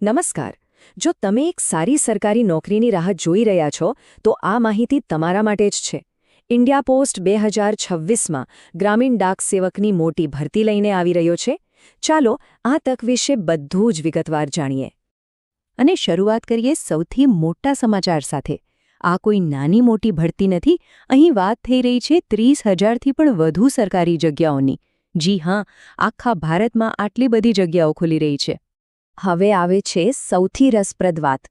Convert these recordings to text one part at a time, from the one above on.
નમસ્કાર. જો તમે એક સારી સરકારી નોકરીની રાહ જોઈ રહ્યા છો તો આ માહિતી તમારા માટે જ છે. ઇન્ડિયા પોસ્ટ 2026માં ગ્રામીણ ડાક સેવકની મોટી ભરતી લઈને આવી રહ્યો છે. ચાલો આ તક વિશે બધું જ વિગતવાર જાણીએ. અને શરૂઆત કરીએ સૌથી મોટા સમાચાર સાથે. આ કોઈ નાની મોટી ભરતી નથી. અહીં વાત થઈ રહી છે 30,000થી પણ વધુ સરકારી જગ્યાઓની. જી હા, આખા ભારતમાં આટલી બધી જગ્યાઓ ખુલી રહી છે. હવે આવે છે સૌથી રસપ્રદ વાત.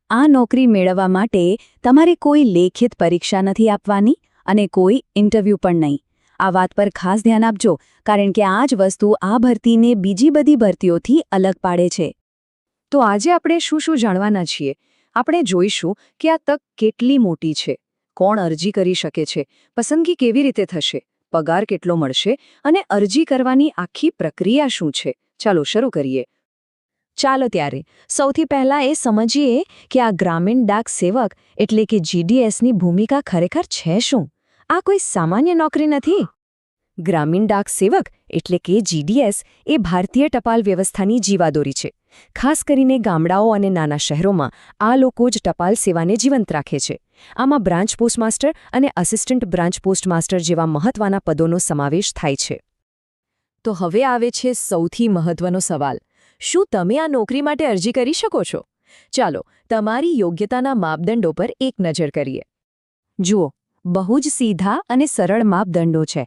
આ નોકરી મેળવવા માટે તમારે કોઈ લેખિત પરીક્ષા નથી આપવાની અને કોઈ ઇન્ટરવ્યૂ પણ નહીં. આ વાત પર ખાસ ધ્યાન આપજો, કારણ કે આ જ વસ્તુ આ ભરતીને બીજી બધી ભરતીઓથી અલગ પાડે છે. તો આજે આપણે શું જાણવાના છીએ? આપણે જોઈશું કે આ તક કેટલી મોટી છે, કોણ અરજી કરી શકે છે, પસંદગી કેવી રીતે થશે, પગાર કેટલો મળશે અને અરજી કરવાની આખી પ્રક્રિયા શું છે. ચાલો શરૂ કરીએ. ચાલો ત્યારે સૌથી પહેલાં એ સમજીએ કે આ ગ્રામીણ ડાક સેવક એટલે કે જીડીએસની ભૂમિકા ખરેખર છે શું. આ કોઈ સામાન્ય નોકરી નથી. ગ્રામીણ ડાક સેવક એટલે કે જીડીએસ એ ભારતીય ટપાલ વ્યવસ્થાની જીવાદોરી છે. ખાસ કરીને ગામડાઓ અને નાના શહેરોમાં આ લોકો જ ટપાલ સેવાને જીવંત રાખે છે. આમાં બ્રાન્ચ પોસ્ટમાસ્ટર અને આસિસ્ટન્ટ બ્રાન્ચ પોસ્ટમાસ્ટર જેવા મહત્વના પદોનો સમાવેશ થાય છે. તો હવે આવે છે સૌથી મહત્વનો સવાલ. શું તમે આ નોકરી માટે અરજી કરી શકો છો? ચાલો તમારી યોગ્યતાના માપદંડો પર એક નજર કરીએ. જુઓ, બહુ જ સીધા અને સરળ માપદંડો છે.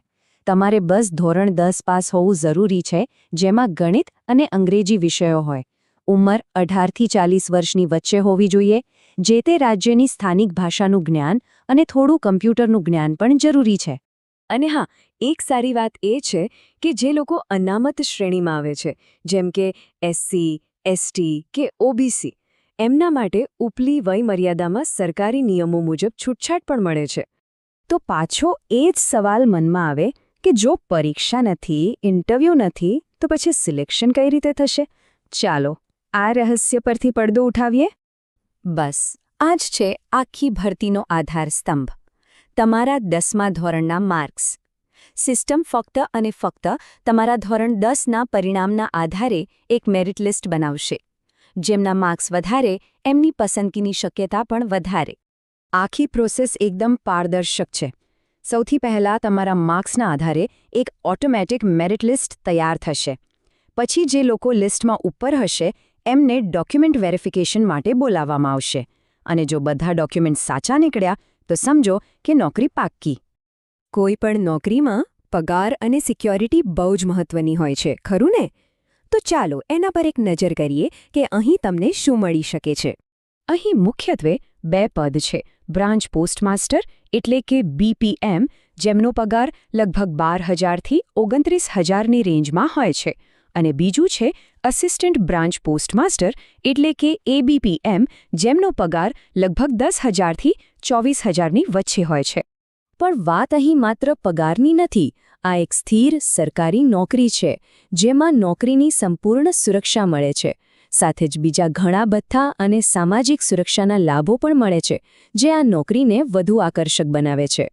તમારે બસ ધોરણ 10 પાસ હોવું જરૂરી છે, જેમાં ગણિત અને અંગ્રેજી વિષયો હોય. ઉંમર 18થી 40 વર્ષની વચ્ચે હોવી જોઈએ. જે તે રાજ્યની સ્થાનિક ભાષાનું જ્ઞાન અને થોડું કમ્પ્યુટરનું જ્ઞાન પણ જરૂરી છે. અને હા, એક સારી વાત એ છે કે જે લોકો અનામત શ્રેણીમાં આવે છે, જેમ કે એસસી, એસટી કે ઓબીસી, એમના માટે ઉપલી વય મર્યાદામાં સરકારી નિયમો મુજબ છૂટછાટ પણ મળે છે. તો પાછો એ જ સવાલ મનમાં આવે કે જો પરીક્ષા નથી, ઇન્ટરવ્યૂ નથી, તો પછી સિલેક્શન કઈ રીતે થશે? ચાલો આ રહસ્ય પરથી પડદો ઉઠાવીએ. બસ આ જ છે આખી ભરતીનો આધાર સ્તંભ. તમારા 10મા ધોરણના માર્ક્સ. સિસ્ટમ ફક્ત અને ફક્ત તમારા ધોરણ 10ના પરિણામના આધારે એક મેરિટ લિસ્ટ બનાવશે. જેમના માર્ક્સ વધારે, એમની પસંદગીની શક્યતા પણ વધારે. આખી પ્રોસેસ એકદમ પારદર્શક છે. સૌથી પહેલાં તમારા માર્ક્સના આધારે એક ઓટોમેટિક મેરિટ લિસ્ટ તૈયાર થશે. પછી જે લોકો લિસ્ટમાં ઉપર હશે એમને ડોક્યુમેન્ટ વેરિફિકેશન માટે બોલાવવામાં આવશે. અને જો બધા ડોક્યુમેન્ટ સાચા નીકળ્યા તો સમજો કે નોકરી પાક્કી. કોઈ પણ નોકરીમાં પગાર અને સિક્યોરિટી બહુ જ મહત્વની હોય છે, ખરું ને? તો ચાલો એના પર એક નજર કરીએ કે અહીં તમને શું મળી શકે છે. અહીં મુખ્યત્વે 2 પદ છે. બ્રાન્ચ પોસ્ટમાસ્ટર એટલે કે બીપીએમ, જેમનો પગાર લગભગ 12,000થી 29,000ની રેન્જમાં હોય છે. અને બીજું છે આસિસ્ટન્ટ બ્રાન્ચ પોસ્ટમાસ્ટર એટલે કે એબીપીએમ, જેમનો પગાર લગભગ 10,000થી 24,000ની વચ્ચે હોય છે. પણ વાત અહીં માત્ર પગારની નથી. આ એક સ્થિર સરકારી નોકરી છે, જેમાં નોકરીની સંપૂર્ણ સુરક્ષા મળે છે. સાથે જ બીજા ઘણા ભથ્થા અને સામાજિક સુરક્ષાના લાભો પણ મળે છે, જે આ નોકરીને વધુ આકર્ષક બનાવે છે.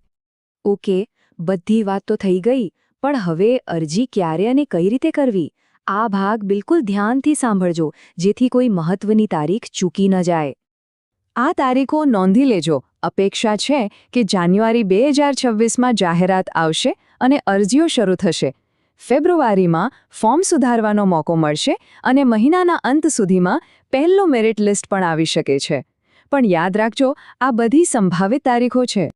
ઓકે, બધી વાત તો થઈ ગઈ, પણ હવે અરજી ક્યારે અને કઈ રીતે કરવી? આ ભાગ બિલકુલ ધ્યાનથી સાંભળજો, જેથી કોઈ મહત્વની તારીખ ચૂકી ન જાય. આ તારીખો નોંધી લેજો. અપેક્ષા છે કે જાન્યુઆરી 2026માં જાહેરાત આવશે અને અરજીઓ શરૂ થશે. ફેબ્રુઆરીમાં ફોર્મ સુધારવાનો મોકો મળશે અને મહિનાના અંત સુધીમાં પહેલું મેરિટ લિસ્ટ પણ આવી શકે છે. પણ યાદ રાખજો, આ બધી સંભવિત તારીખો છે.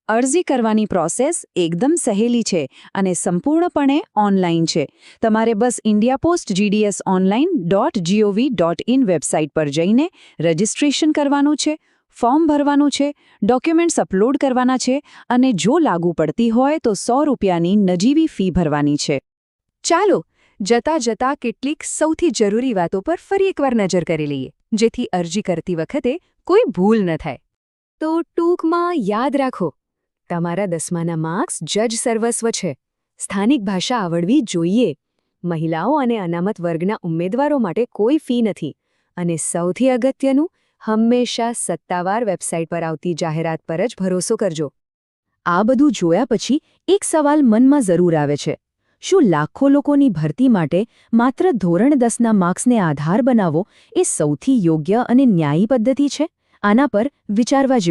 અરજી કરવાની પ્રોસેસ એકદમ સહેલી છે અને સંપૂર્ણપણે ઓનલાઈન છે. તમારે બસ indiapostsgdsonline.gov.in વેબસાઇટ પર જઈને રજિસ્ટ્રેશન કરવાનું છે, ફોર્મ ભરવાનું છે, ડોક્યુમેન્ટ્સ અપલોડ કરવાના છે અને જો લાગુ પડતી હોય તો 100 રૂપિયાની નજીવી ફી ભરવાની છે. ચાલો જતાં કેટલીક સૌથી જરૂરી વાતો પર ફરી એકવાર નજર કરી લઈએ, જેથી અરજી કરતી વખતે કોઈ ભૂલ ન થાય. તો ટૂંકમાં યાદ રાખો, તમારા 10માના માર્ક્સ જજ સર્વસ્વ છે. સ્થાનિક ભાષા આવડવી જોઈએ. મહિલાઓ અને અનામત વર્ગના ઉમેદવારો માટે કોઈ ફી નથી. અને સૌથી અગત્યનું, હંમેશા સત્તાવાર વેબસાઇટ પર આવતી જાહેરાત પર જ ભરોસો કરજો. આ બધું જોયા પછી એક સવાલ મનમાં જરૂર આવે છે. શું લાખો લોકોની ભરતી માટે માત્ર ધોરણ 10ના માર્ક્સને આધાર બનાવવો એ સૌથી યોગ્ય અને ન્યાયી પદ્ધતિ છે? આના પર વિચારવા જેવું